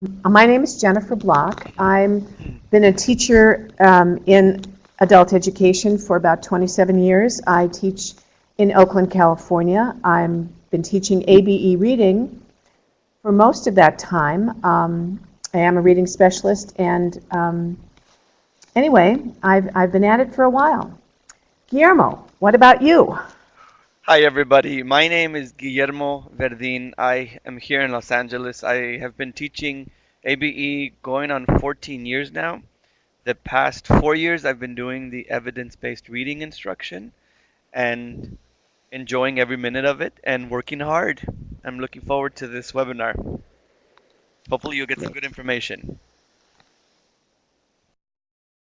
My name is Jennifer Block. I've been a teacher in adult education for about 27 years. I teach in Oakland, California. I've been teaching ABE reading for most of that time. I am a reading specialist, and anyway, I've been at it for a while. Guillermo, what about you? Hi, everybody. My name is Guillermo Verdin. I am here in Los Angeles. I have been teaching ABE going on 14 years now. The past 4 years, I've been doing the evidence-based reading instruction and enjoying every minute of it and working hard. I'm looking forward to this webinar. Hopefully, you'll get some good information.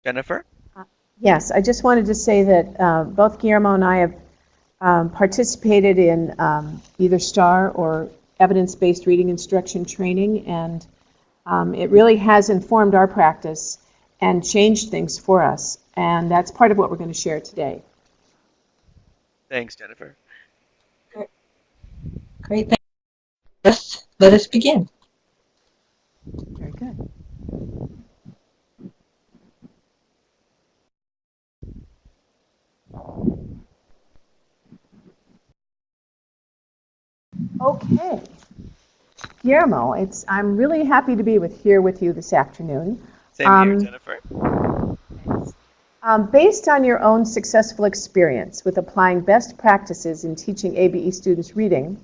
Jennifer? Yes, I just wanted to say that both Guillermo and I have participated in either STAR or evidence-based reading instruction training, and it really has informed our practice and changed things for us. And that's part of what we're going to share today. Thanks, Jennifer. Great. Let us begin. Very good. Okay. Guillermo, I'm really happy to be here with you this afternoon. Same here, Jennifer. Based on your own successful experience with applying best practices in teaching ABE students reading,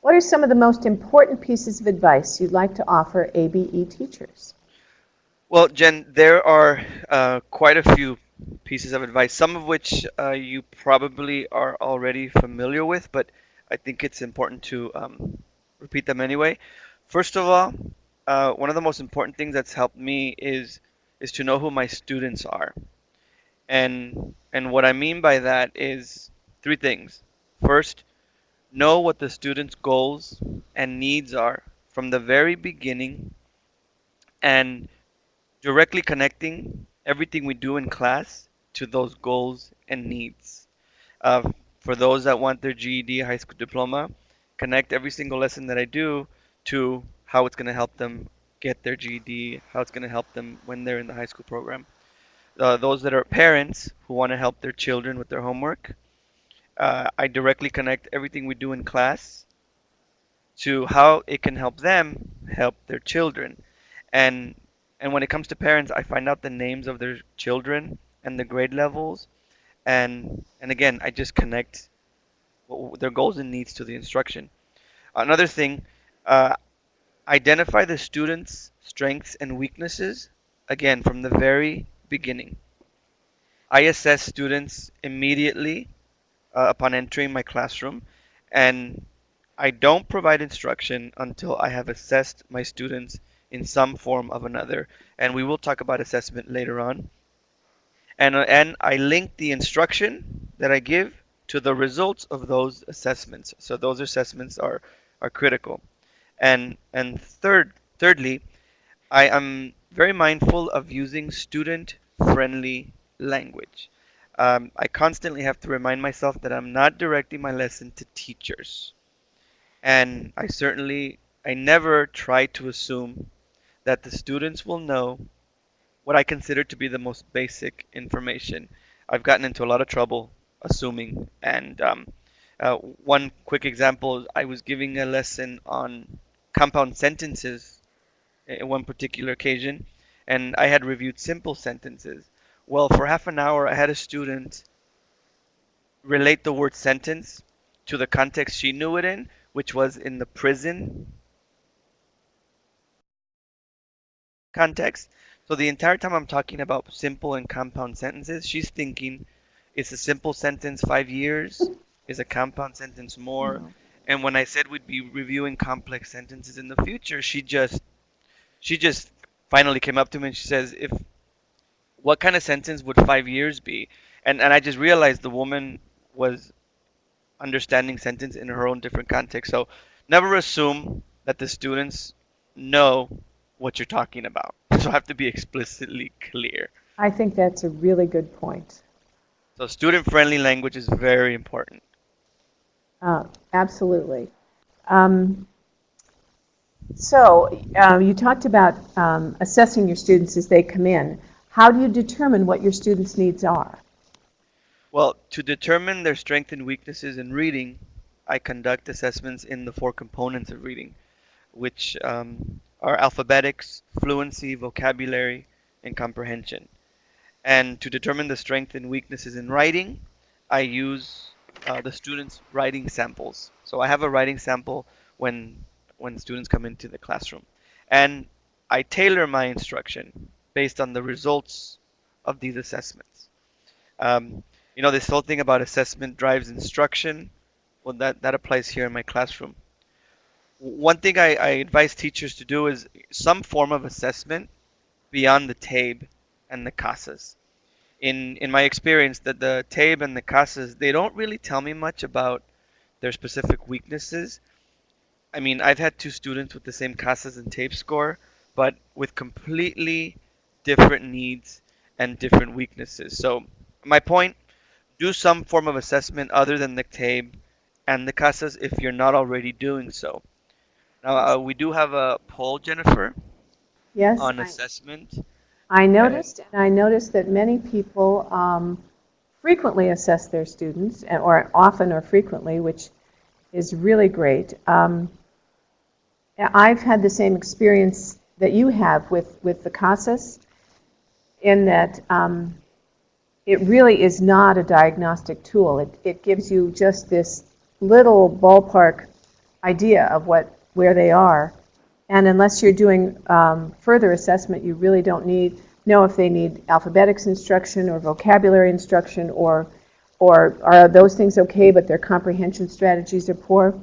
what are some of the most important pieces of advice you'd like to offer ABE teachers? Well, Jen, there are quite a few pieces of advice, some of which you probably are already familiar with, but I think it's important to repeat them anyway. First of all, one of the most important things that's helped me is to know who my students are. And what I mean by that is three things. First, know what the student's goals and needs are from the very beginning, and directly connecting everything we do in class to those goals and needs. For those that want their GED high school diploma, connect every single lesson that I do to how it's going to help them get their GED, how it's going to help them when they're in the high school program. Those that are parents who want to help their children with their homework, I directly connect everything we do in class to how it can help them help their children. And and when it comes to parents, I find out the names of their children and the grade levels, and again, I just connect their goals and needs to the instruction. Another thing, uh, identify the students' strengths and weaknesses, again, from the very beginning. I assess students immediately upon entering my classroom, and I don't provide instruction until I have assessed my students in some form of another. And we will talk about assessment later on. And I link the instruction that I give to the results of those assessments. So those assessments are critical. And thirdly, I am very mindful of using student-friendly language. I constantly have to remind myself that I'm not directing my lesson to teachers. And I never try to assume that the students will know what I consider to be the most basic information. I've gotten into a lot of trouble assuming. And one quick example, I was giving a lesson on compound sentences in one particular occasion, and I had reviewed simple sentences. Well, for half an hour, I had a student relate the word sentence to the context she knew it in, which was in the prison context. So the entire time I'm talking about simple and compound sentences, she's thinking, is a simple sentence 5 years? Is a compound sentence more? And when I said we'd be reviewing complex sentences in the future, she just finally came up to me and she says, "If what kind of sentence would 5 years be?" And I just realized the woman was understanding sentence in her own different context. So never assume that the students know what you're talking about. So have to be explicitly clear. I think that's a really good point. So student-friendly language is very important. Absolutely. Um, So you talked about assessing your students as they come in. How do you determine what your students' needs are? Well, to determine their strengths and weaknesses in reading, I conduct assessments in the four components of reading, which are alphabetics, fluency, vocabulary, and comprehension. And to determine the strengths and weaknesses in writing, I use the students' writing samples. So I have a writing sample when students come into the classroom, and I tailor my instruction based on the results of these assessments. Um, this whole thing about assessment drives instruction. Well, that applies here in my classroom. One thing I advise teachers to do is some form of assessment beyond the TABE and the CASAs. In my experience, that the TABE and the CASAs, they don't really tell me much about their specific weaknesses. I mean, I've had two students with the same CASAs and TABE score, but with completely different needs and different weaknesses. So my point, do some form of assessment other than the TABE and the CASAs if you're not already doing so. Now, we do have a poll, Jennifer, Yes, on assessment. I And noticed that many people frequently assess their students, or often or frequently, which is really great. I've had the same experience that you have with the CASAS, in that it really is not a diagnostic tool. It gives you just this little ballpark idea of where they are. And unless you're doing further assessment, you really don't know if they need alphabetics instruction or vocabulary instruction, or are those things okay, but their comprehension strategies are poor.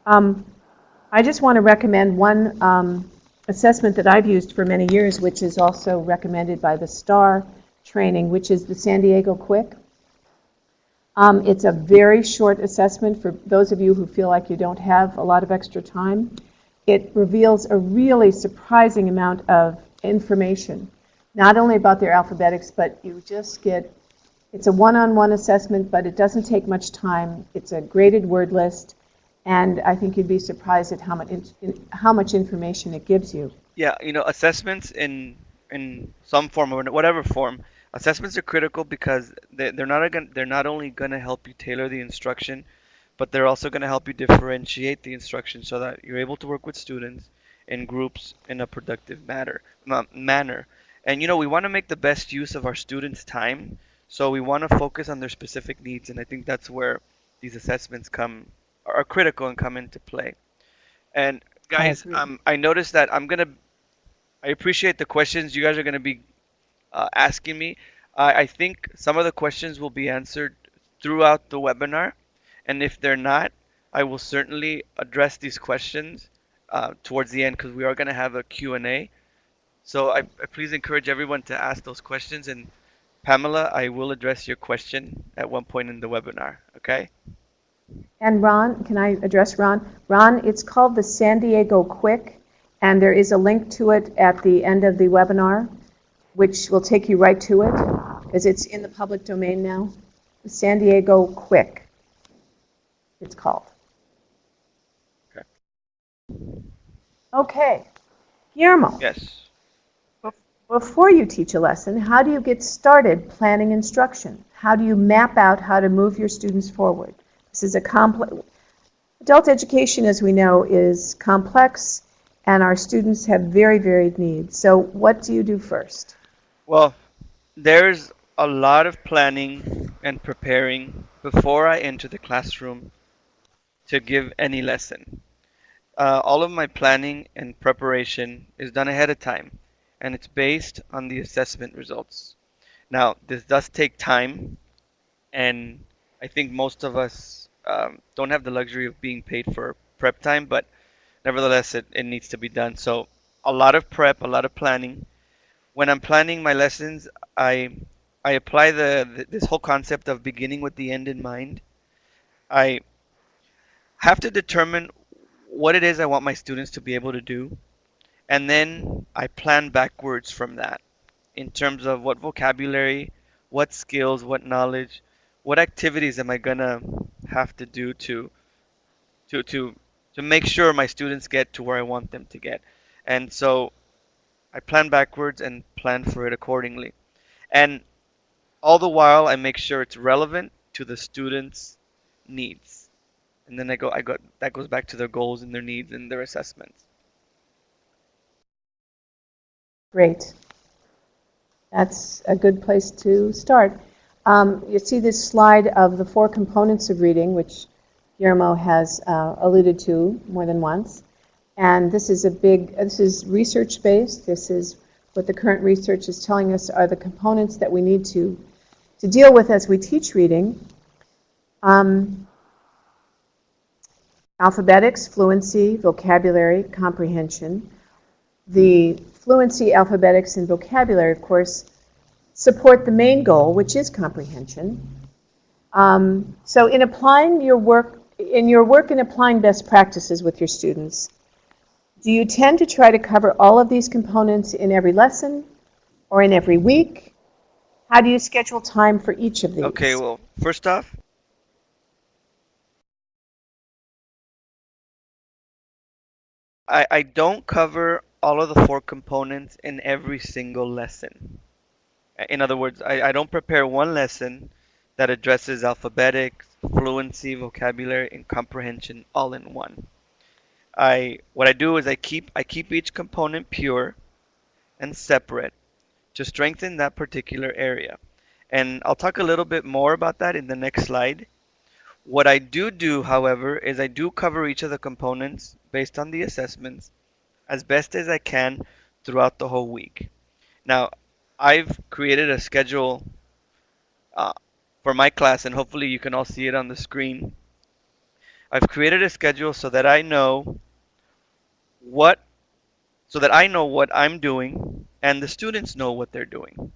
I just want to recommend one assessment that I've used for many years, which is also recommended by the STAR training, which is the San Diego Quick. It's a very short assessment for those of you who feel like you don't have a lot of extra time. It reveals a really surprising amount of information, not only about their alphabetics, but you just get, it's a one-on-one assessment, but it doesn't take much time. It's a graded word list, and I think you'd be surprised at how much information it gives you. yeah, assessments in some form or whatever form, assessments are critical because they're not only going to help you tailor the instruction, but they're also going to help you differentiate the instruction so that you're able to work with students in groups in a productive manner. And we want to make the best use of our students' time, so we want to focus on their specific needs, and I think that's where these assessments are critical and come into play. And I guys, agree. I noticed that I appreciate the questions you guys are gonna be asking me. I think some of the questions will be answered throughout the webinar, and if they're not, I will certainly address these questions towards the end because we are gonna have a Q&A. So I please encourage everyone to ask those questions, and Pamela, I will address your question at one point in the webinar. Okay? And Ron, can I address Ron? Ron, it's called the San Diego Quick, and there is a link to it at the end of the webinar, which will take you right to it, because it's in the public domain now. The San Diego Quick, it's called. Okay. Okay. Guillermo, Yes. before you teach a lesson, how do you get started planning instruction? How do you map out how to move your students forward? This is a complex, adult education, as we know, is complex, and our students have very varied needs. So what do you do first? Well, there's a lot of planning and preparing before I enter the classroom to give any lesson. All of my planning and preparation is done ahead of time, and it's based on the assessment results. Now, this does take time, and I think most of us don't have the luxury of being paid for prep time, but nevertheless, it needs to be done. So, a lot of prep, a lot of planning. When I'm planning my lessons, I I apply this whole concept of beginning with the end in mind. I have to determine what it is I want my students to be able to do, and then I plan backwards from that in terms of what vocabulary, what skills, what knowledge, what activities am I gonna have to do to to make sure my students get to where I want them to get. And so I plan backwards and plan for it accordingly. And all the while, I make sure it's relevant to the students' needs. And then I got that goes back to their goals and their needs and their assessments. Great. That's a good place to start. You see this slide of the 4 components of reading, which Guillermo has alluded to more than once. And this is research-based. This is what the current research is telling us are the components that we need to deal with as we teach reading. Alphabetics, fluency, vocabulary, comprehension. The fluency, alphabetics, and vocabulary, of course, support the main goal, which is comprehension. So in applying your work, in applying best practices with your students, do you tend to try to cover all of these components in every lesson or in every week? How do you schedule time for each of these? Okay, well, first off, I don't cover all of the 4 components in every single lesson. In other words, I don't prepare one lesson that addresses alphabetics, fluency, vocabulary, and comprehension all in one. What I do is I keep each component pure and separate to strengthen that particular area. And I'll talk a little bit more about that in the next slide. What I do, however, is I do cover each of the components based on the assessments as best as I can throughout the whole week. Now, I've created a schedule uh, for my class, and hopefully you can all see it on the screen. I've created a schedule what so that I know what I'm doing and the students know what they're doing.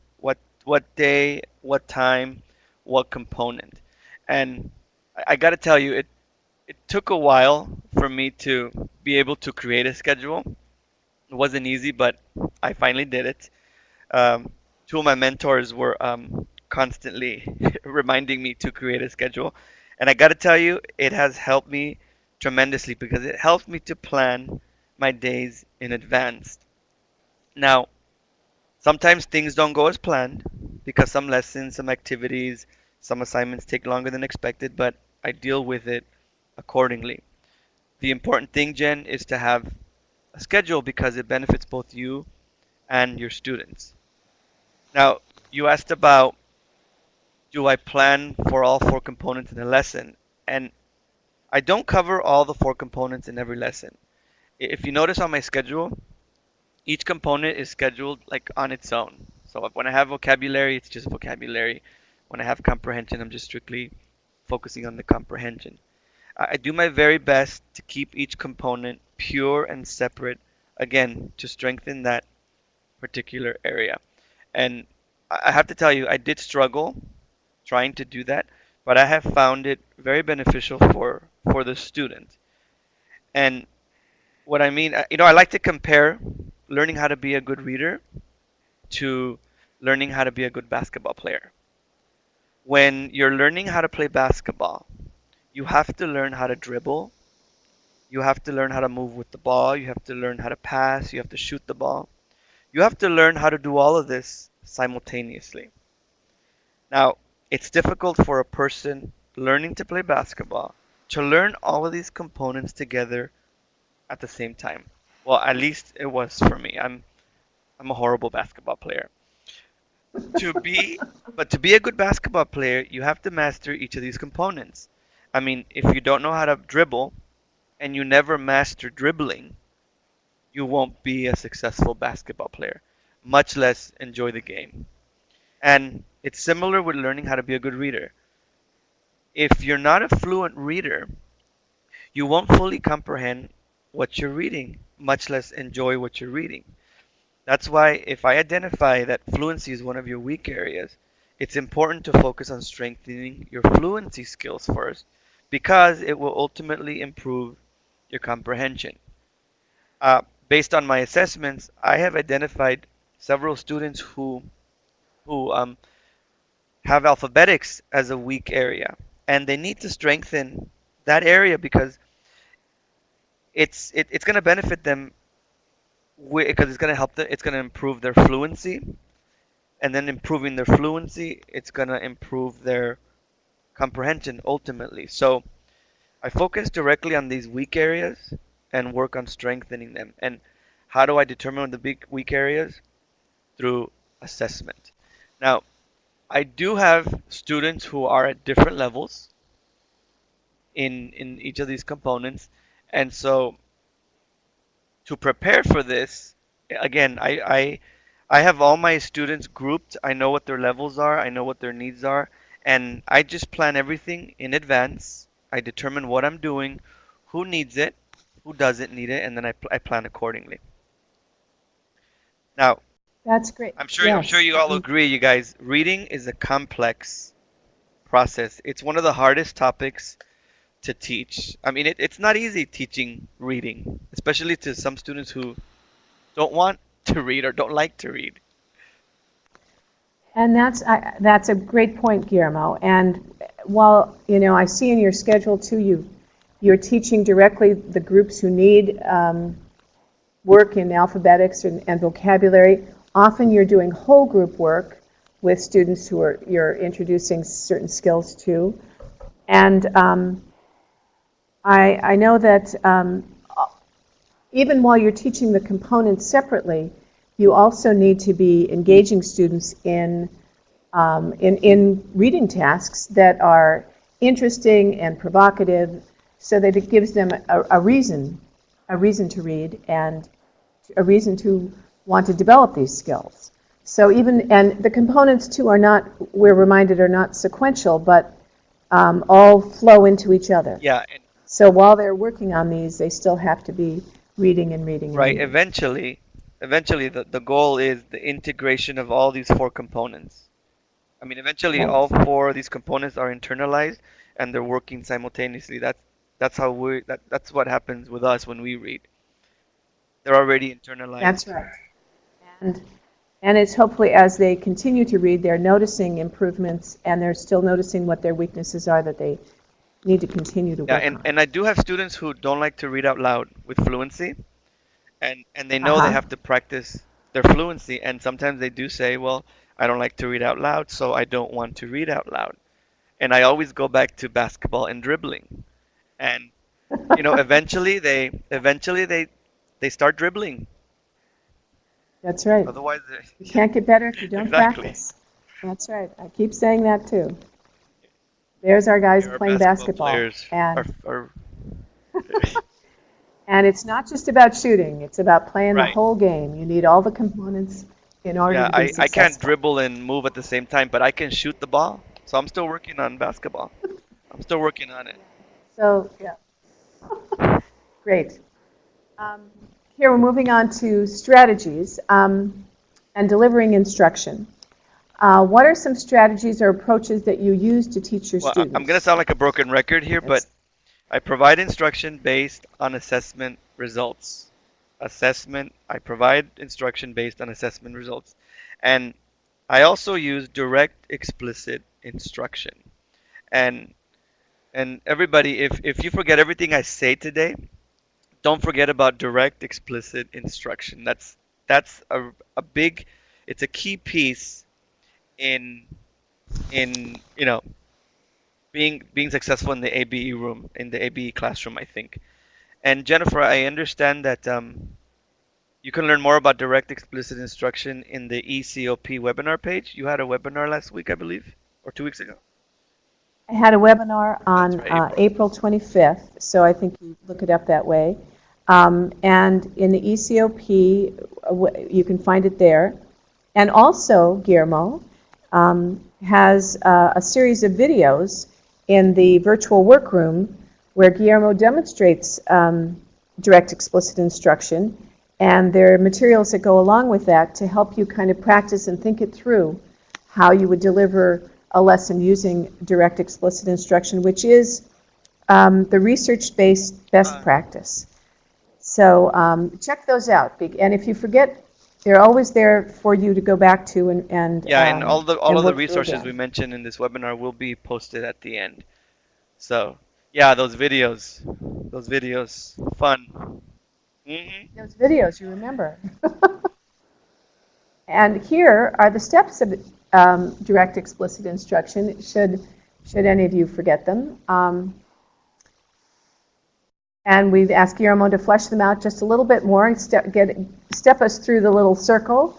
What day, what time, what component. And I got to tell you, it took a while for me to be able to create a schedule. It wasn't easy, but I finally did it. Um, 2 of my mentors were constantly reminding me to create a schedule. And I got to tell you, it has helped me tremendously because it helps me to plan my days in advance. Now, sometimes things don't go as planned because some lessons, some activities, some assignments take longer than expected, but I deal with it accordingly. The important thing, Jen, is to have a schedule because it benefits both you and your students. Now, you asked about, do I plan for all 4 components in a lesson? And I don't cover all the 4 components in every lesson. If you notice on my schedule, each component is scheduled like on its own. So when I have vocabulary, it's just vocabulary. When I have comprehension, I'm just strictly focusing on the comprehension. I do my very best to keep each component pure and separate, again, to strengthen that particular area. And I have to tell you, I did struggle trying to do that, but I have found it very beneficial for the student. And what I mean, I like to compare learning how to be a good reader to learning how to be a good basketball player. When you're learning how to play basketball, you have to learn how to dribble. You have to learn how to move with the ball. You have to learn how to pass. You have to shoot the ball. You have to learn how to do all of this simultaneously. Now, it's difficult for a person learning to play basketball to learn all of these components together at the same time. Well, at least it was for me. I'm a horrible basketball player. To be but to be a good basketball player, you have to master each of these components. I mean, if you don't know how to dribble and you never master dribbling, you won't be a successful basketball player, much less enjoy the game. And it's similar with learning how to be a good reader. If you're not a fluent reader, you won't fully comprehend what you're reading, much less enjoy what you're reading. That's why if I identify that fluency is one of your weak areas, it's important to focus on strengthening your fluency skills first because it will ultimately improve your comprehension. Based on my assessments, I have identified several students who have alphabetics as a weak area, and they need to strengthen that area because it's going to benefit them because it's going to help them. It's going to improve their fluency, and then improving their fluency, it's going to improve their comprehension ultimately. So I focus directly on these weak areas and work on strengthening them. And how do I determine the big weak areas? Through assessment. Now, I do have students who are at different levels in each of these components, and so to prepare for this, again, I have all my students grouped. I know what their levels are. I know what their needs are, and I just plan everything in advance. I determine what I'm doing, who needs it, who doesn't need it, and then I plan accordingly. Now, That's great. I'm sure Yes. you all agree, you guys. Reading is a complex process. It's one of the hardest topics to teach. I mean, it's not easy teaching reading, especially to some students who don't want to read or don't like to read. And that's a great point, Guillermo. And while, I see in your schedule too, you're teaching directly the groups who need work in alphabetics and vocabulary. Often you're doing whole group work with students you're introducing certain skills to. And I know that even while you're teaching the components separately, you also need to be engaging students in reading tasks that are interesting and provocative, so that it gives them a reason to read and a reason to want to develop these skills. So and the components too are not, we're reminded, are not sequential, but all flow into each other. Yeah, So while they're working on these, they still have to be reading and reading and right. reading. Eventually, the goal is the integration of all these four components. I mean, eventually, Right. all four of these components are internalized and they're working simultaneously. That's how that's what happens with us when we read. They're already internalized. That's right. And and it's hopefully as they continue to read, they're noticing improvements and they're still noticing what their weaknesses are that they need to continue to Yeah, work on. and I do have students who don't like to read out loud with fluency, and they know they Uh-huh. have to practice their fluency, and sometimes they do say, well, I don't like to read out loud, so I don't want to read out loud. And I always go back to basketball and dribbling. And eventually they start dribbling. That's right. Otherwise, You can't get better if you don't exactly. practice. That's right. I keep saying that too. There's our guys Our playing basketball. players are And it's not just about shooting, it's about playing the right. whole game. You need all the components in order Yeah, to be I can't successful. dribble and move at the same time, but I can shoot the ball. So I'm still working on basketball. I'm still working on it. So, yeah, great. Here we're moving on to strategies and delivering instruction. What are some strategies or approaches that you use to teach your Well, students? I'm going to sound like a broken record here, but I provide instruction based on assessment results. I provide instruction based on assessment results. And I also use direct explicit instruction. And everybody, if you forget everything I say today, don't forget about direct explicit instruction. That's a big, it's a key piece in being successful in the ABE room, in the ABE classroom, I think. And Jennifer, I understand that you can learn more about direct explicit instruction in the ECOP webinar page. You had a webinar last week, I believe, or 2 weeks ago. I had a webinar on right, April 25th, so I think you look it up that way. And in the ECOP, you can find it there. And also, Guillermo has a series of videos in the virtual workroom where Guillermo demonstrates direct explicit instruction, and there are materials that go along with that to help you kind of practice and think it through how you would deliver a lesson using direct explicit instruction, which is the research-based best practice. So check those out. And if you forget, they're always there for you to go back to and all of the work through resources again. we mentioned in this webinar will be posted at the end. So yeah, those those videos. Fun. Those videos, you remember. And here are the steps of direct explicit instruction, should any of you forget them. And we've asked Guillermo to flesh them out just a little bit more and step us through the little circle.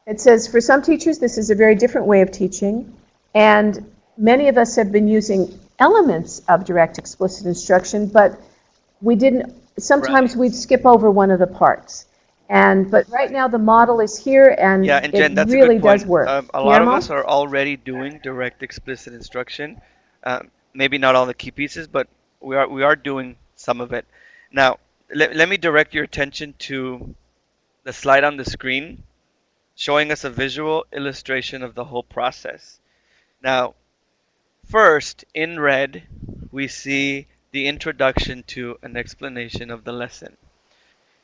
It says, for some teachers, this is a very different way of teaching, and many of us have been using elements of direct explicit instruction, but we didn't, sometimes we'd skip over one of the parts. But right now the model is here, and Yeah, and Jen, it that's a really good point. does work. A lot of Guillermo? us are already doing direct explicit instruction. Maybe not all the key pieces, but we are doing some of it. Now, let me direct your attention to the slide on the screen showing us a visual illustration of the whole process. Now, first, in red, we see the introduction to an explanation of the lesson.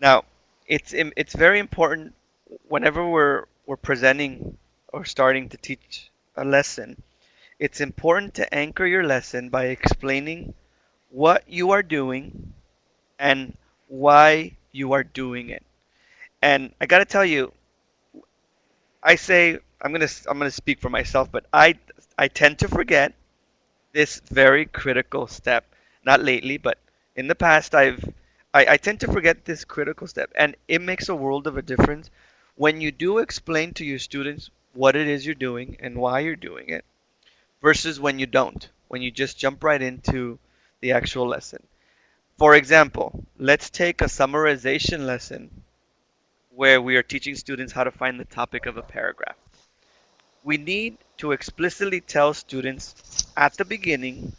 Now, it's very important whenever we're presenting or starting to teach a lesson. It's important to anchor your lesson by explaining what you are doing and why you are doing it. And I got to tell you, I say I'm gonna speak for myself, but I tend to forget this very critical step. Not lately, but in the past, I tend to forget this critical step, and it makes a world of a difference when you do explain to your students what it is you're doing and why you're doing it, versus when you don't, when you just jump right into the actual lesson. For example, let's take a summarization lesson where we are teaching students how to find the topic of a paragraph. We need to explicitly tell students at the beginning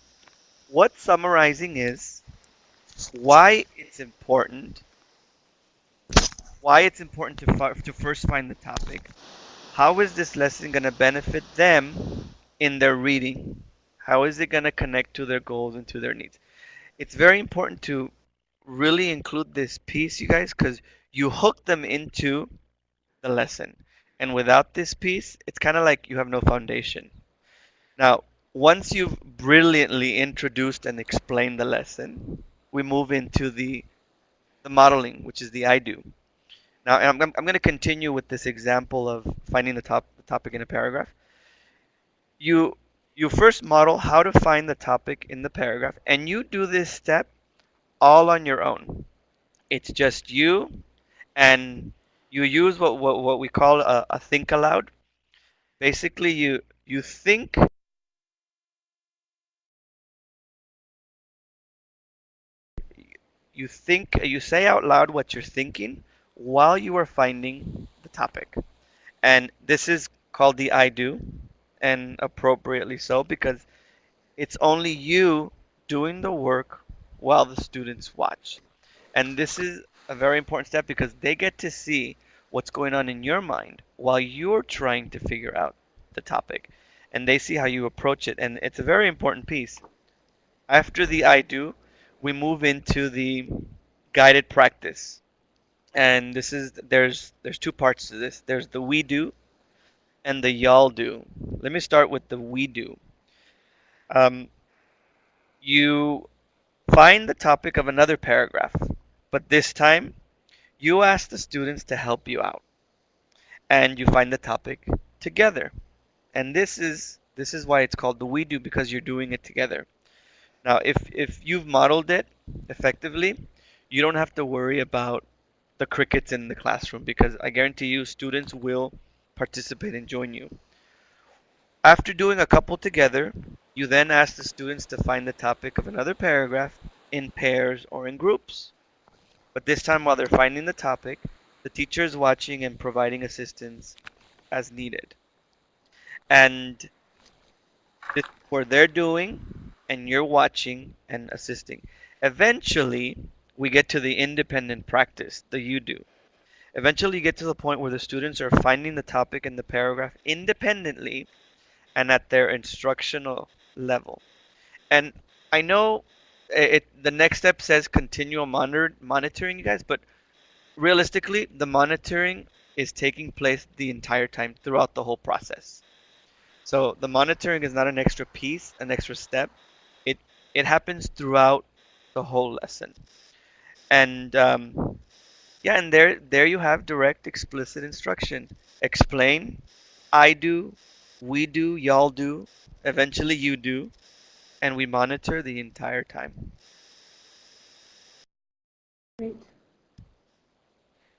what summarizing is, why it's important, to first find the topic, how is this lesson going to benefit them in their reading, how is it going to connect to their goals and to their needs. It's very important to really include this piece, you guys, because you hook them into the lesson. And without this piece, it's kind of like you have no foundation. Now, once you've brilliantly introduced and explained the lesson, we move into the modeling, which is the I do. Now, I'm going to continue with this example of finding the topic in a paragraph. You you first model how to find the topic in the paragraph, and you do this step all on your own. It's just you, and you use what we call a think aloud. Basically, you think you say out loud what you're thinking while you are finding the topic. And this is called the I do, and appropriately so, because it's only you doing the work while the students watch. And this is a very important step because they get to see what's going on in your mind while you're trying to figure out the topic. And they see how you approach it. And it's a very important piece. After the I do, we move into the guided practice. And there's two parts to this. There's the we do and the y'all do. Let me start with the we do. Um, you find the topic of another paragraph, but this time you ask the students to help you out, and you find the topic together. And this is why it's called the we do, because you're doing it together. Now, if you've modeled it effectively, you don't have to worry about the crickets in the classroom because I guarantee you students will participate and join you. After doing a couple together, you then ask the students to find the topic of another paragraph in pairs or in groups. But this time, while they're finding the topic, the teacher is watching and providing assistance as needed. And this is where they're doing, and you're watching and assisting. Eventually, we get to the independent practice, the you do. Eventually, you get to the point where the students are finding the topic in the paragraph independently and at their instructional level. And I know the next step says continual monitoring, you guys, but realistically, the monitoring is taking place the entire time throughout the whole process. So the monitoring is not an extra piece, an extra step. It it happens throughout the whole lesson. And yeah, and there you have direct, explicit instruction. Explain. I do, we do, y'all do, eventually you do, and we monitor the entire time. Great.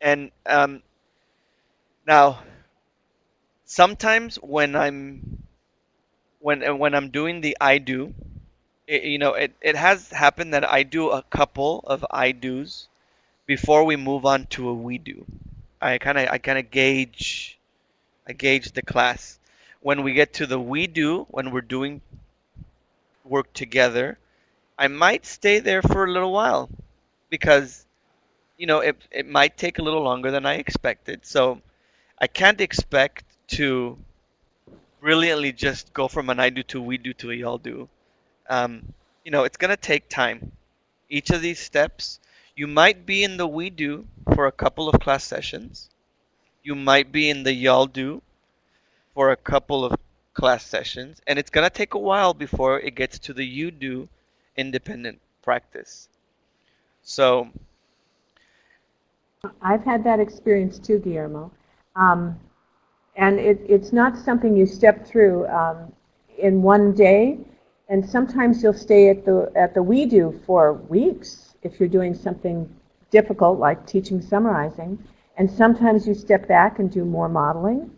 And now, sometimes when I'm doing the I do, it has happened that I do a couple of I do's before we move on to a we do. I kind of gauge the class. When we get to the we do, when we're doing work together, I might stay there for a little while because it might take a little longer than I expected. So I can't expect to brilliantly just go from an I do to we do to a y'all do. It's gonna take time. Each of these steps, you might be in the we do for a couple of class sessions. You might be in the y'all do for a couple of class sessions, and it's gonna take a while before it gets to the you do independent practice. So I've had that experience too, Guillermo. Um, and it's not something you step through in one day. And sometimes you'll stay at the we do for weeks if you're doing something difficult like teaching summarizing. And sometimes you step back and do more modeling.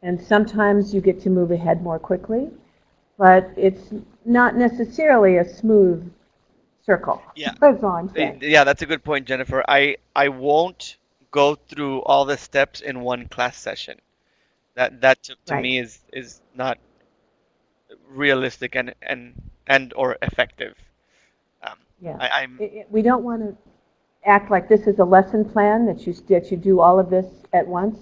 And sometimes you get to move ahead more quickly. But it's not necessarily a smooth circle. yeah, That's all I'm saying. yeah, that's a good point, Jennifer. I won't go through all the steps in one class session. That to Right. me is not realistic and or effective. Um, Yeah. I'm We don't want to act like this is a lesson plan, that you do all of this at once.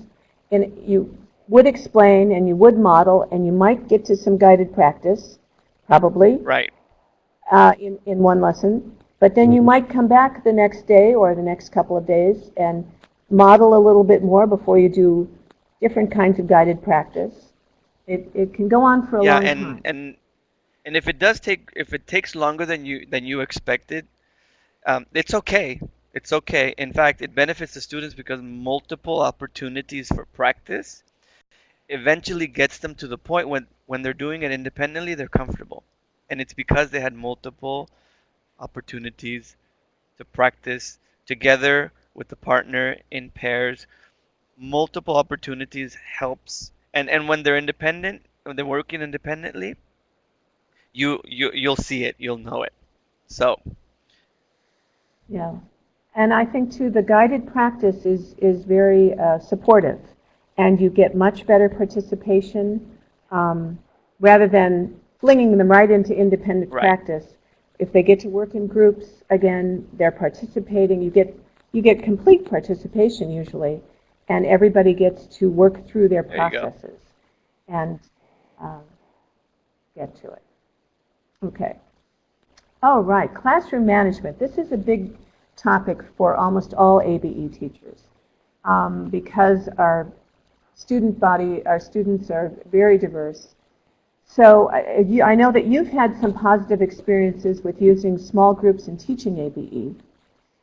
And you would explain and you would model and you might get to some guided practice, probably, right. in one lesson. But then you might come back the next day or the next couple of days and model a little bit more before you do different kinds of guided practice. It can go on for a Yeah, long and time. and and if it takes longer than you expected, it's okay. It's okay. In fact, it benefits the students because multiple opportunities for practice eventually gets them to the point when they're doing it independently, they're comfortable. And it's because they had multiple opportunities to practice together with the partner in pairs. Multiple opportunities helps. And when they're independent, when they're working independently, you'll see it, you'll know it. So, Yeah. And I think, too, the guided practice is very supportive, and you get much better participation rather than flinging them right into independent right. practice. If they get to work in groups, again, they're participating. You get complete participation usually, and everybody gets to work through their There you go. processes and um, get to it. Okay. Oh, right. Classroom management. This is a big topic for almost all ABE teachers because our our students are very diverse. So I know that you've had some positive experiences with using small groups in teaching ABE.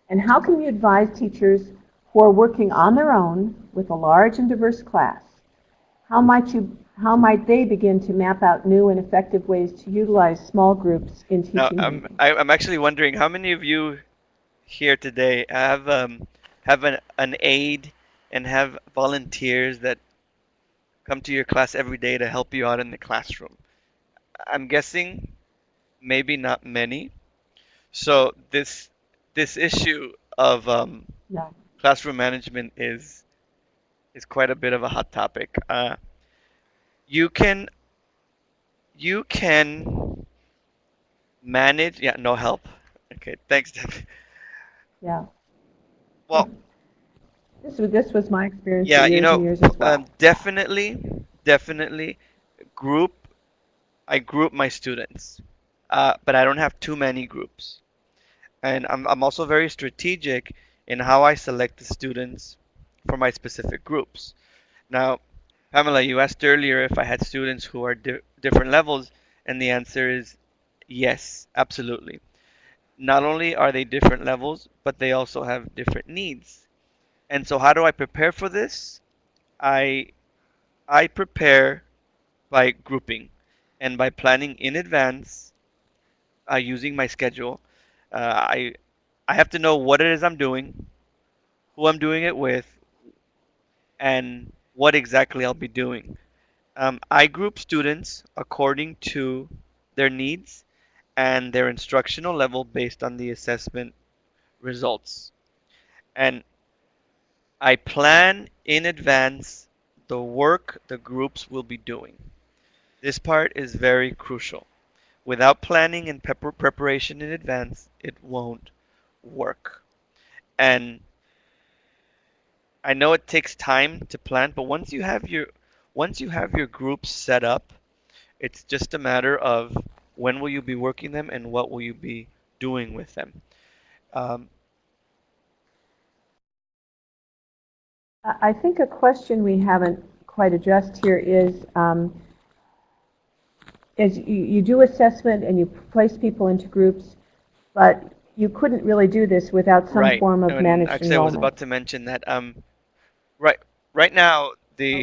And how can you advise teachers who are working on their own with a large and diverse class? How might they begin to map out new and effective ways to utilize small groups in Now, teaching ABE? I'm actually wondering how many of you here today have an aide and have volunteers that come to your class every day to help you out in the classroom. I'm guessing maybe not many. So this issue of Yeah. classroom management is quite a bit of a hot topic. You can you can manage. Yeah, no help. Okay, thanks, Deb. Yeah. Well, This was my experience for yeah, years and years as well. definitely group. I group my students, but I don't have too many groups. And I'm also very strategic in how I select the students for my specific groups. Now, Pamela, you asked earlier if I had students who are different levels, and the answer is Yes, absolutely. Not only are they different levels, but they also have different needs. And so how do I prepare for this? I I prepare by grouping and by planning in advance using my schedule. Uh, I I have to know what it is I'm doing, who I'm doing it with, and what exactly I'll be doing. I group students according to their needs and their instructional level based on the assessment results. And I plan in advance the work the groups will be doing. This part is very crucial. Without planning and preparation in advance, it won't work. And I know it takes time to plan, but once you have your groups set up, it's just a matter of when will you be working them and what will you be doing with them. Um, I think a question we haven't quite addressed here is you do assessment and you place people into groups, but you couldn't really do this without some right. form of And managed actually, I was enrollment. about to mention that. Right. Right now, Oh,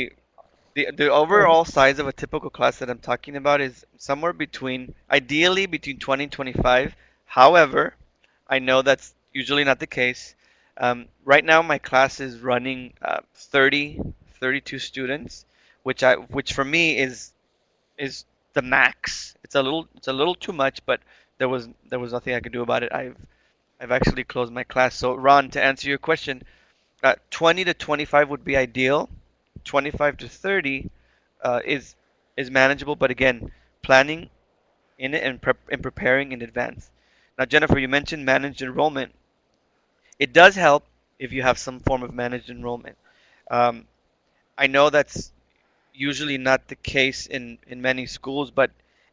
the good. overall size of a typical class that I'm talking about is somewhere between, ideally between 20 and 25. However, I know that's usually not the case. Right now, my class is running 30, 32 students, which for me is the max. It's a little too much, but there was nothing I could do about it. I've actually closed my class. So, Ron, to answer your question, 20 to 25 would be ideal. 25 to 30 is manageable, but again, planning in it and preparing in advance. Now, Jennifer, you mentioned managed enrollment. It does help if you have some form of managed enrollment. Um, I know that's usually not the case in many schools, but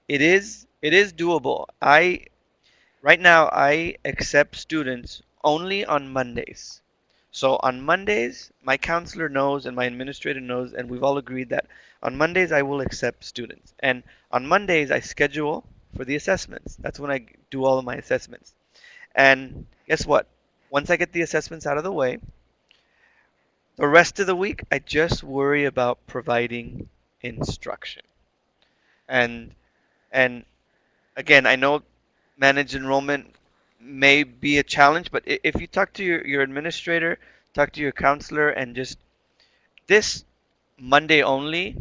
it is doable. I Right now I accept students only on Mondays. So on Mondays, my counselor knows and my administrator knows, and we've all agreed that on Mondays I will accept students. And on Mondays I schedule for the assessments. That's when I do all of my assessments. And guess what? Once I get the assessments out of the way, the rest of the week I just worry about providing instruction. And and again, I know managed enrollment may be a challenge, but if you talk to your administrator, talk to your counselor, and just this Monday only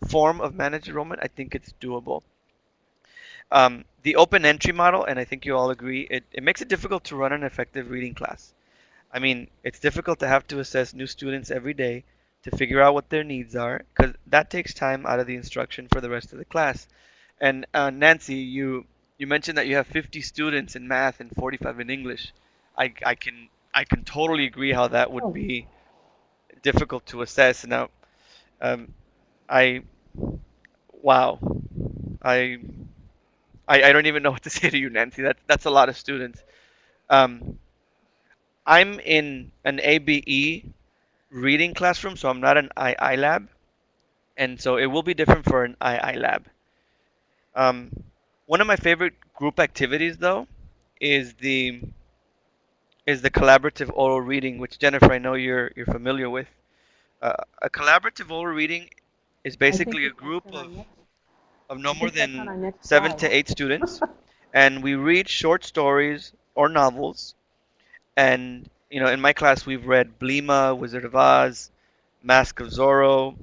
form of managed enrollment, I think it's doable. The open entry model, and I think you all agree, it makes it difficult to run an effective reading class. I mean, it's difficult to have to assess new students every day to figure out what their needs are, because that takes time out of the instruction for the rest of the class. And Nancy, you mentioned that you have 50 students in math and 45 in English. I can totally agree how that would Oh, be difficult to assess. Now, um, I wow, I, I don't even know what to say to you, Nancy. That's a lot of students. Um, I'm in an ABE reading classroom, so I'm not an II lab, and so it will be different for an II lab. Um, One of my favorite group activities, though, is the collaborative oral reading, which Jennifer, I know you're familiar with. A collaborative oral reading is I think basically a that that's group on our next. of no I more think that's on than our next 7 to 8 students, and we read short stories or novels. And in my class, we've read Blima, Wizard of Oz, Mask of Zorro.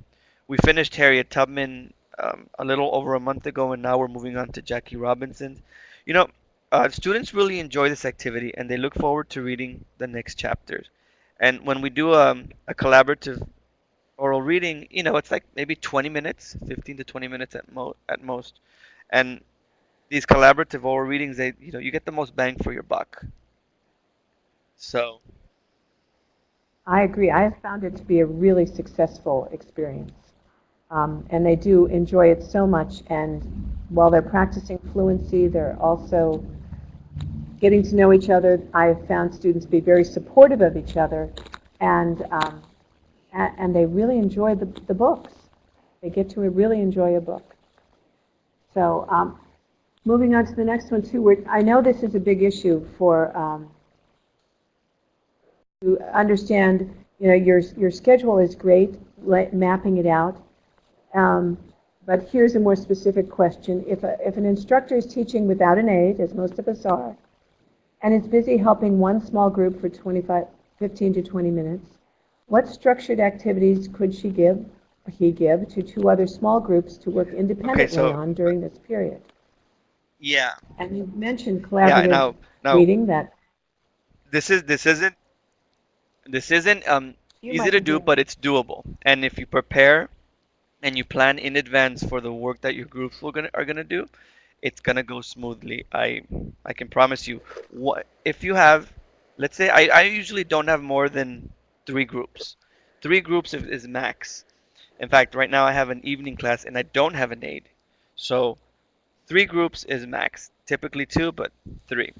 We finished Harriet Tubman a little over a month ago, and now we're moving on to Jackie Robinson. You know, students really enjoy this activity, and they look forward to reading the next chapters. And when we do a collaborative oral reading, it's like maybe 20 minutes, 15 to 20 minutes at most. And these collaborative oral readings, you get the most bang for your buck. So, I agree. I have found it to be a really successful experience. And they do enjoy it so much. And while they're practicing fluency, they're also getting to know each other. I have found students be very supportive of each other, and and they really enjoy the books. They get to really enjoy a book. So moving on to the next one too, I know this is a big issue for to understand. You know, your schedule is great, mapping it out. But here's a more specific question: if an instructor is teaching without an aide, as most of us are, and is busy helping one small group for 15 to 20 minutes, what structured activities could she give, or he give, to two other small groups to work Okay, independently so on during this period? yeah, And you mentioned yeah. collaborative Now reading that this is this isn't you easy might to be do, doing. but it's doable. And if you prepare and you plan in advance for the work that your groups are gonna do, it's gonna go smoothly. I can promise you. What if you have, let's say, I usually don't have more than 3 groups. 3 groups is max. In fact, right now I have an evening class and I don't have an aide. So 3 groups is max. Typically 2, but 3.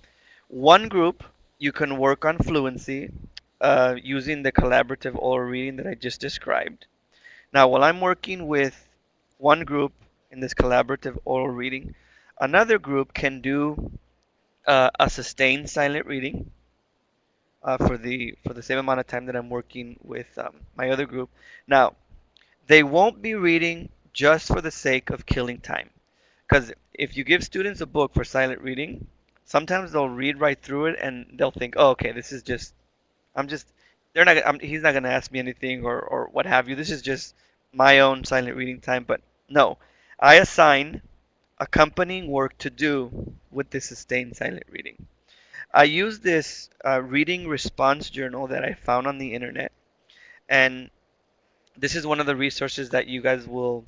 One group you can work on fluency using the collaborative oral reading that I just described. Now, while I'm working with one group in this collaborative oral reading, another group can do a sustained silent reading for the same amount of time that I'm working with my other group. Now, they won't be reading just for the sake of killing time. Because if you give students a book for silent reading, sometimes they'll read right through it and they'll think, oh, okay, this is just, I'm just, they're not, he's not going to ask me anything or what have you. This is just my own silent reading time. But no, I assign accompanying work to do with this sustained silent reading. I use this reading response journal that I found on the internet, and this is one of the resources that you guys will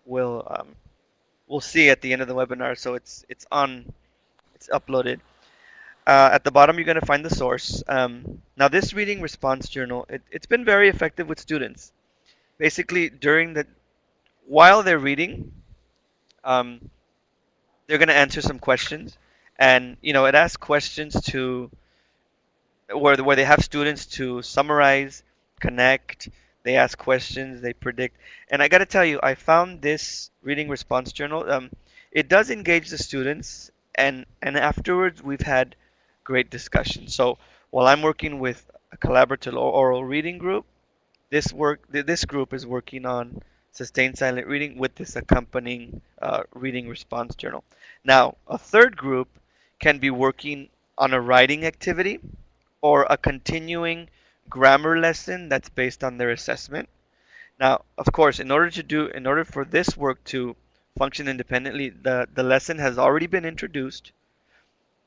will see at the end of the webinar. So it's uploaded. At the bottom, you're going to find the source. Now, this reading response journal, it's been very effective with students. Basically, while they're reading, um, they're going to answer some questions, and it asks questions to where they have students to summarize, connect. They ask questions, they predict, and I got to tell you, I found this reading response journal. It does engage the students, and afterwards we've had great discussion. So while I'm working with a collaborative oral reading group, this group is working on sustained silent reading with this accompanying reading response journal. Now, a third group can be working on a writing activity or a continuing grammar lesson that's based on their assessment. Now, of course, in order for this work to function independently, the lesson has already been introduced.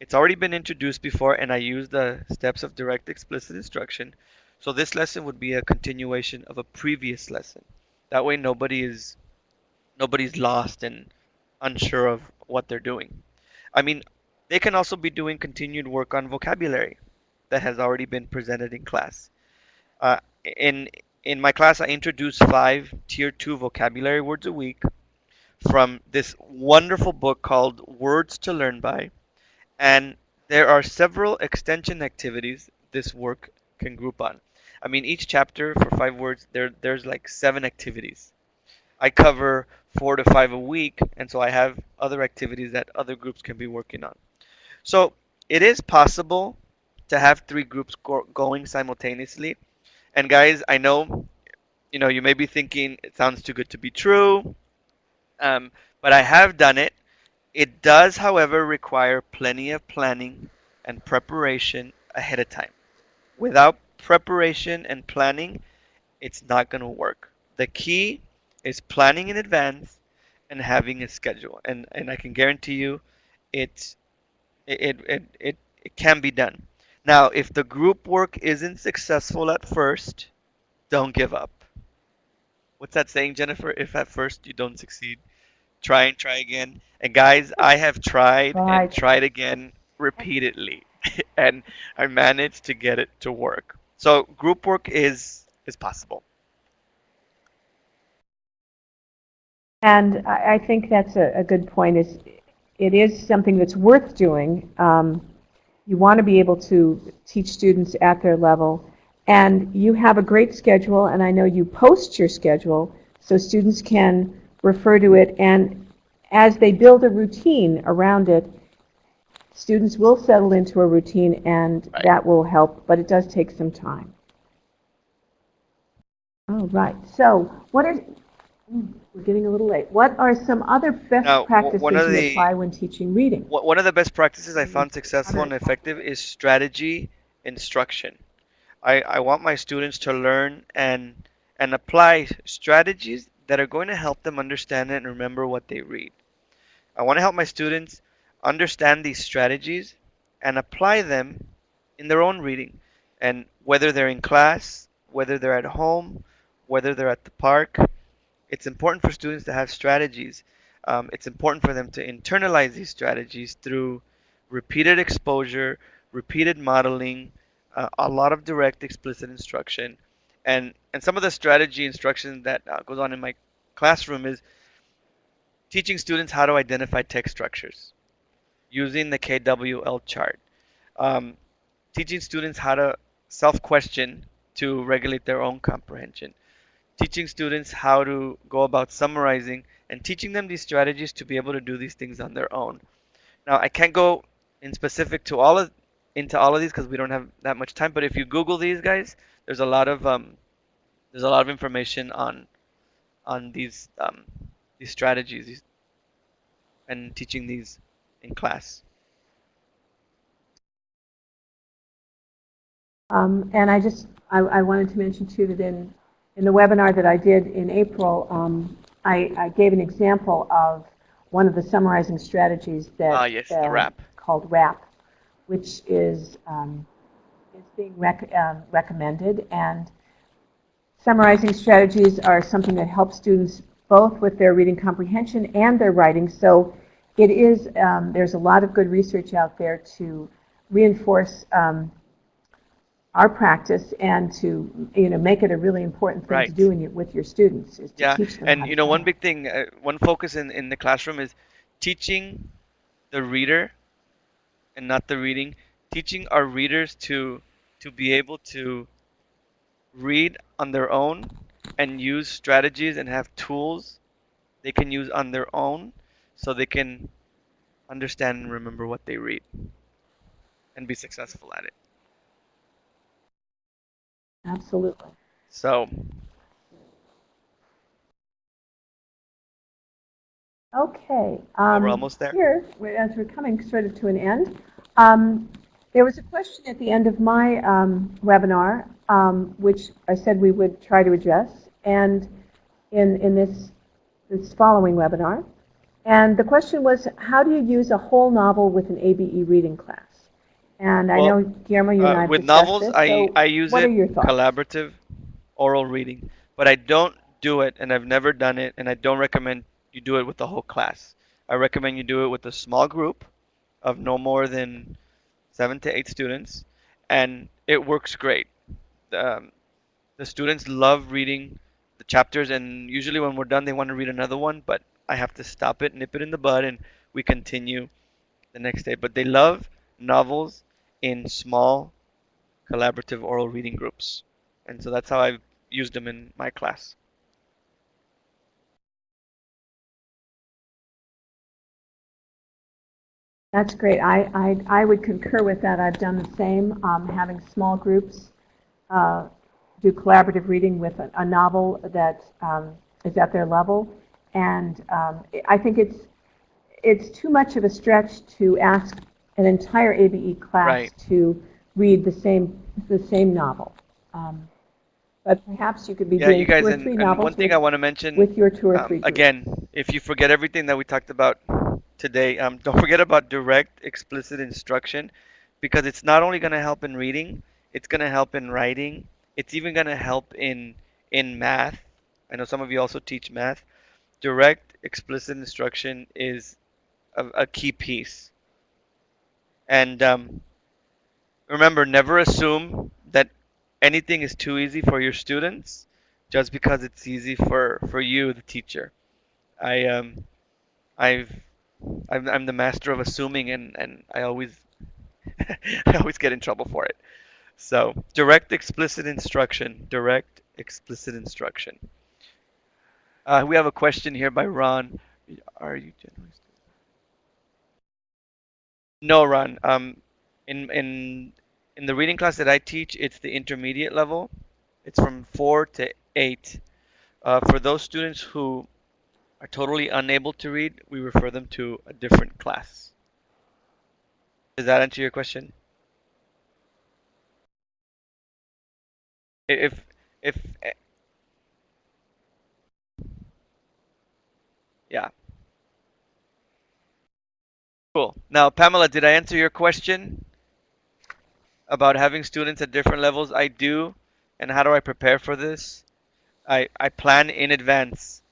It's already been introduced before, and I use the steps of direct explicit instruction. So this lesson would be a continuation of a previous lesson. That way nobody's lost and unsure of what they're doing. I mean, they can also be doing continued work on vocabulary that has already been presented in class. Uh, in in my class, I introduced 5 Tier 2 vocabulary words a week from this wonderful book called Words to Learn By, and there are several extension activities this work can group on. I mean, each chapter for 5 words, there's like 7 activities. I cover 4 to 5 a week, and so I have other activities that other groups can be working on. So it is possible to have 3 groups going simultaneously. And guys, I know, you may be thinking it sounds too good to be true, but I have done it. It does, however, require plenty of planning and preparation ahead of time. Without preparation and planning, it's not going to work. The key is planning in advance and having a schedule. And I can guarantee you it it can be done. Now, if the group work isn't successful at first, don't give up. What's that saying, Jennifer? If at first you don't succeed, try and try again. And guys, I have tried and Right. tried again repeatedly, and I managed to get it to work. So group work is possible. And I think that's a good point. It is something that's worth doing. You want to be able to teach students at their level. And you have a great schedule, and I know you post your schedule so students can refer to it. And as they build a routine around it, students will settle into a routine, and Right. that will help, but it does take some time. All right. So we're getting a little late. What are some other best Now, practices you apply when teaching reading? one of the best practices I found successful and effective is strategy instruction. I want my students to learn and apply strategies that are going to help them understand and remember what they read. I want to help my students understand these strategies and apply them in their own reading. And whether they're in class, whether they're at home, whether they're at the park, it's important for students to have strategies. It's important for them to internalize these strategies through repeated exposure, repeated modeling, a lot of direct, explicit instruction. And some of the strategy instruction that goes on in my classroom is teaching students how to identify text structures using the KWL chart. Um, Teaching students how to self-question to regulate their own comprehension. Teaching students how to go about summarizing and teaching them these strategies to be able to do these things on their own. Now, I can't go in specific to into all of these because we don't have that much time. But if you Google these guys, there's a lot of information on these strategies and teaching these in class. And I wanted to mention too that in the webinar that I did in April, I gave an example of one of the summarizing strategies that Yes, the wrap. called WRAP, which is being recommended. And summarizing strategies are something that helps students both with their reading comprehension and their writing. So it is there's a lot of good research out there to reinforce our practice and to make it a really important thing to do with your students is to teach them how to one big thing, one focus in the classroom is teaching the reader and not the reading, teaching our readers to be able to read on their own and use strategies and have tools they can use on their own so they can understand and remember what they read and be successful at it. Absolutely. So, okay. we're almost there. Here, as we're coming sort of to an end, there was a question at the end of my webinar, which I said we would try to address, and in this following webinar. And the question was, how do you use a whole novel with an ABE reading class? And I know, Guillermo, you and I have with discussed novels, this, so I use what it are your thoughts? collaborative oral reading, but I don't do it, and I've never done it, and I don't recommend you do it with the whole class. I recommend you do it with a small group of no more than 7 to 8 students, and it works great. Um, the students love reading the chapters, and usually when we're done, they want to read another one, but I have to stop it, nip it in the bud, and we continue the next day. But they love novels in small collaborative oral reading groups. And so that's how I've used them in my class. That's great. I would concur with that. I've done the same, having small groups do collaborative reading with a novel that is at their level. And I think it's too much of a stretch to ask an entire ABE class to read the same novel. But perhaps you could be doing you guys, 2 or 3 and novels one thing I want to mention with your 2 or 3 groups. again, if you forget everything that we talked about today, don't forget about direct, explicit instruction, because it's not only going to help in reading, it's going to help in writing. It's even going to help in math. I know some of you also teach math. Direct, explicit instruction is a key piece. And remember, never assume that anything is too easy for your students just because it's easy for you, the teacher. I I've I'm the master of assuming, and I always I always get in trouble for it. So direct, explicit instruction. Direct, explicit instruction. We have a question here by Ron. Are you generally? No, Ron. In in in the reading class that I teach, it's the intermediate level. It's from 4 to 8. For those students who are totally unable to read, we refer them to a different class. Does that answer your question? If if yeah, cool. Now, Pamela, did I answer your question about having students at different levels? I do. And how do I prepare for this? I plan in advance.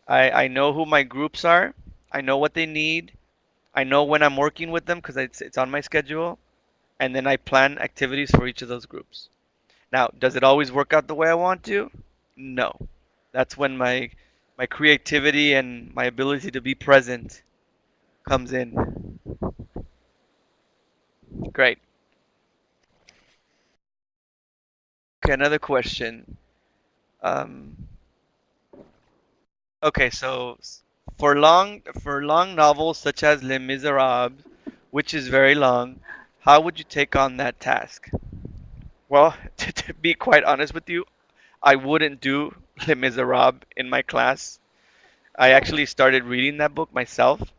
I know who my groups are. I know what they need. I know when I'm working with them because it's on my schedule. And then I plan activities for each of those groups. Now, does it always work out the way I want to? No. That's when my creativity and my ability to be present comes in. Great. Okay, another question. Um, okay, so for long novels such as Les Miserables, which is very long, how would you take on that task? Well, to be quite honest with you, I wouldn't do Les Miserables in my class. I actually started reading that book myself,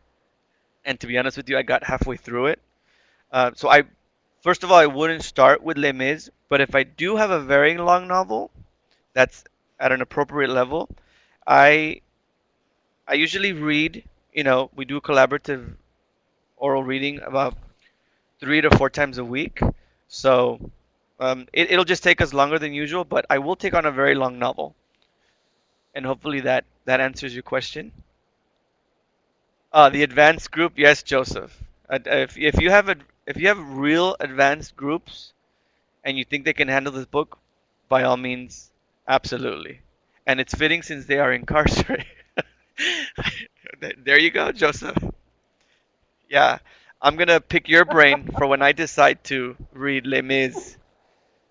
and to be honest with you, I got halfway through it. So first of all, I wouldn't start with Les Mis, but if I do have a very long novel that's at an appropriate level, I I usually read. We do collaborative oral reading about 3 to 4 times a week. So it'll just take us longer than usual, but I will take on a very long novel, and hopefully that answers your question. The advanced group, yes, Joseph. If you have real advanced groups and you think they can handle this book, by all means, absolutely. And it's fitting since they are incarcerated. There you go, Joseph. Yeah, I'm gonna pick your brain for when I decide to read Les Mis.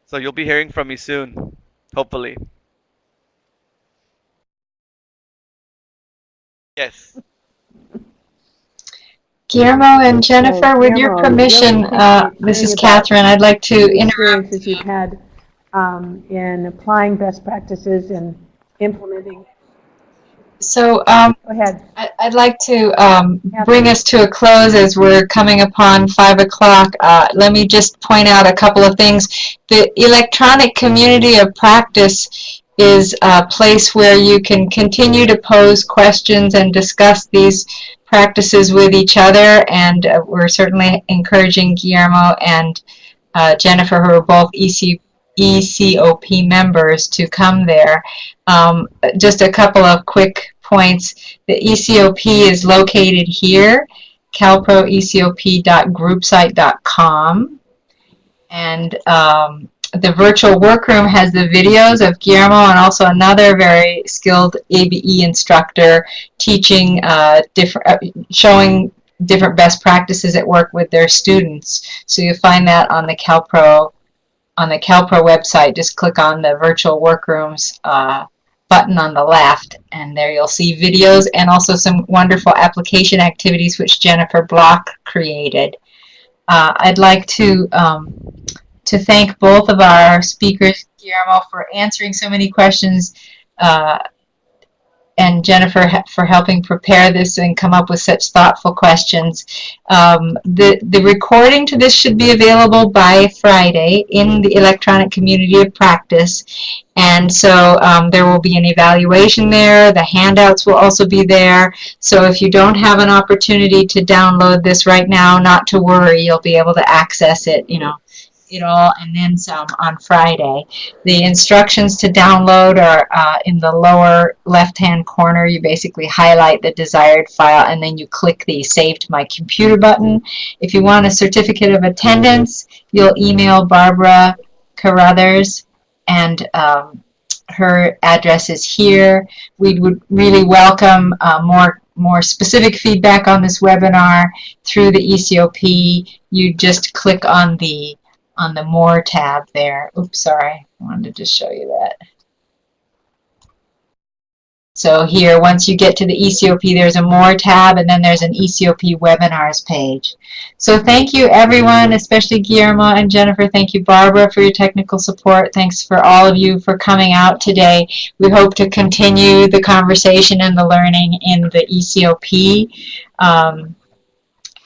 So you'll be hearing from me soon, hopefully. Yes. Guillermo and Jennifer, with your Guillermo, permission, really appreciate this is hearing about Catherine. I'd like to the interrupt. experiences you've had in applying best practices and implementing. So Go ahead. I'd like to bring us to a close as we're coming upon 5 o'clock. Let me just point out a couple of things. The electronic community of practice is a place where you can continue to pose questions and discuss these practices with each other, and we're certainly encouraging Guillermo and Jennifer, who are both ECOP members, to come there. Just a couple of quick points. The ECOP is located here, calproecop.groupsite.com. And the virtual workroom has the videos of Guillermo and also another very skilled ABE instructor teaching showing different best practices at work with their students. So you'll find that on the CalPro website. Just click on the virtual workrooms button on the left, and there you'll see videos and also some wonderful application activities which Jennifer Block created. I'd like to thank both of our speakers, Guillermo, for answering so many questions, and Jennifer for helping prepare this and come up with such thoughtful questions. The recording to this should be available by Friday in the electronic community of practice, and so there will be an evaluation there. The handouts will also be there. So if you don't have an opportunity to download this right now, not to worry, you'll be able to access it, it all and then some on Friday. The instructions to download are in the lower left-hand corner. You basically highlight the desired file and then you click the Save to My Computer button. If you want a certificate of attendance, you'll email Barbara Carruthers, and her address is here. We would really welcome more specific feedback on this webinar through the ECOP. You just click on the More tab there. Oops, sorry. I wanted to just show you that. So here, once you get to the ECOP, there's a More tab, and then there's an ECOP Webinars page. So thank you, everyone, especially Guillermo and Jennifer. Thank you, Barbara, for your technical support. Thanks for all of you for coming out today. We hope to continue the conversation and the learning in the ECOP.